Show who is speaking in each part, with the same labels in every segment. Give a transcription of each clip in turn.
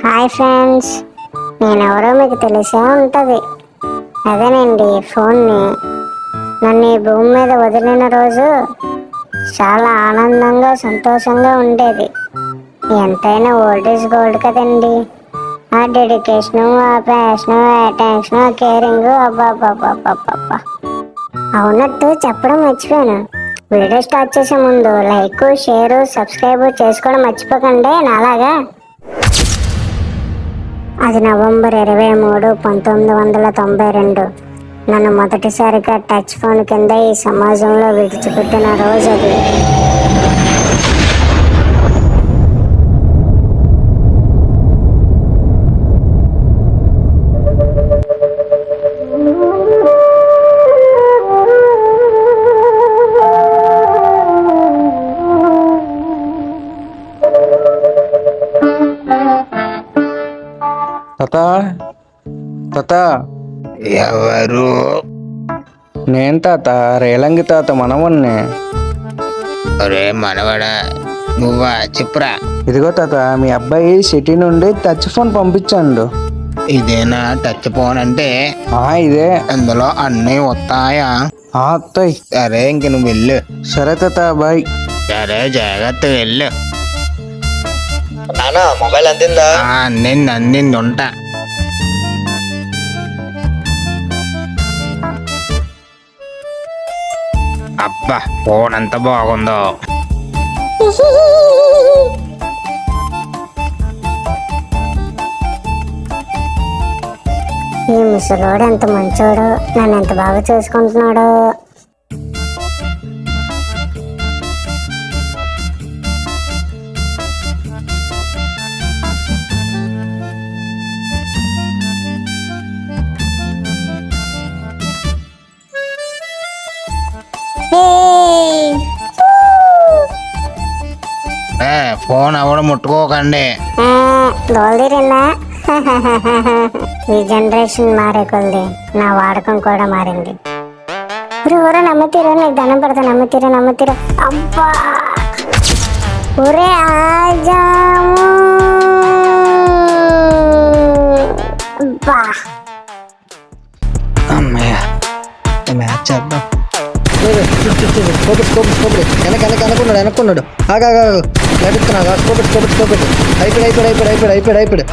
Speaker 1: Hi friends, నేనెవరో మీకు తెలిసే ఉంటుంది. అదేనండి ఫోన్ని. నన్ను ఈ భూమి మీద వదిలిన రోజు చాలా ఆనందంగా సంతోషంగా ఉండేది. ఎంతైనా ఓల్డ్ ఈజ్ గోల్డ్ కదండి. ఆ డెడికేషను, ఆ ప్యాషను, ఆ అటెన్షను, ఆ కేరింగ్, అబ్బాబ్బాబ్బాబ్బా. అవునట్టు చెప్పడం మర్చిపోయాను. వీడియో స్టార్ట్ చేసే ముందు లైక్, షేర్, సబ్స్క్రైబ్ చేసుకోవడం మర్చిపోకండి నాలాగా. అది నవంబర్ 23, 1992. నన్ను మొదటిసారిగా టచ్ ఫోన్ కింద ఈ సమాజంలో విడిచిపెట్టిన రోజు అది.
Speaker 2: తాత తాత,
Speaker 3: ఎవరు?
Speaker 2: నేను తాత, రేలంగి తాత మనవణ్ణి.
Speaker 3: ఒరే మనవడా, నువ్వా? చెప్పురా.
Speaker 2: ఇదిగో తాత, మీ అబ్బాయి సిటీ నుండి టచ్ ఫోన్ పంపించాడు.
Speaker 3: ఇదేనా టచ్ ఫోన్ అంటే?
Speaker 2: ఇదే.
Speaker 3: అందులో అన్నీ వస్తాయా?
Speaker 2: అత్తయ్.
Speaker 3: సరే, ఇంక నువ్వు వెళ్ళు.
Speaker 2: సరే తాత, బాయ్.
Speaker 3: సరే, జాగ్రత్త వెళ్ళు.
Speaker 4: నానా మొబైల్ అందిందా?
Speaker 3: అందింది ఉంటా. అబ్బా, ఫోన్ ఎంత బాగుందో.
Speaker 1: ఈ ముసలోడు ఎంత మంచోడు, నన్ను ఎంత బాగా చూసుకుంటున్నాడు.
Speaker 3: ఫోన్ ఎవడు ముట్టుకోకండి.
Speaker 1: దోల్దీరిందా? ఈ జనరేషన్ మారే కొద్ది నా వాడకం కూడా మారింది. ఊరే నమ్మతీరా, నీకు దండం పెడతా. నమ్మతీరా. అబ్బా ఊరే ఆజాము. అబ్బా
Speaker 4: అమ్మయ్య, మ్యాచ్ చేద్దాం. వెనక్కున్నాడు. నడుస్తున్నాడు. అయిపోయాడు.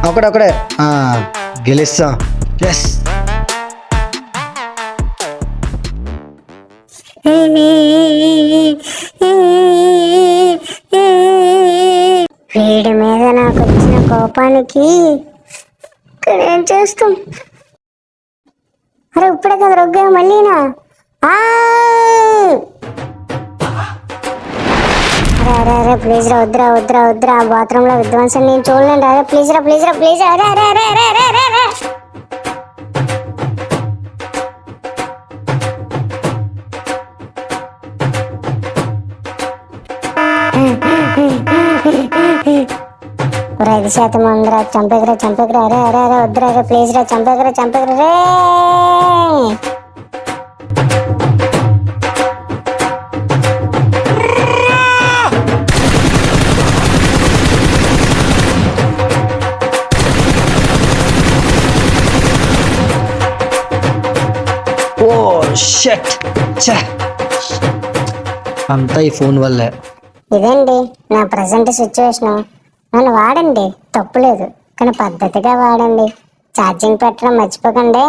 Speaker 4: ఒకడే గెలుస్తాం. ఎస్.
Speaker 1: వీడి మీద నాకు వచ్చిన కోపానికి ఏం చేస్తాం? అరే ఇప్పుడే కదా రొగ్గా మళ్ళీనా? అరే ప్లీజ్ రా, వద్దురా. బాత్రూమ్ లో విధ్వంసం నేను చూడలేండి. అరే ప్లీజ్ రా. అరే. ఒరే 5% ఉందిరా, చంపేకరా. అరే వద్దురా, ప్లీజ్ రా, చంపేకరా రే.
Speaker 4: అంతా ఈ ఫోన్ వల్లే.
Speaker 1: ఇదండి నా ప్రజెంట్ సిచ్యువేషన్. నన్ను వాడండి, తప్పులేదు, కానీ పద్ధతిగా వాడండి. ఛార్జింగ్ పెట్టడం మర్చిపోకండి.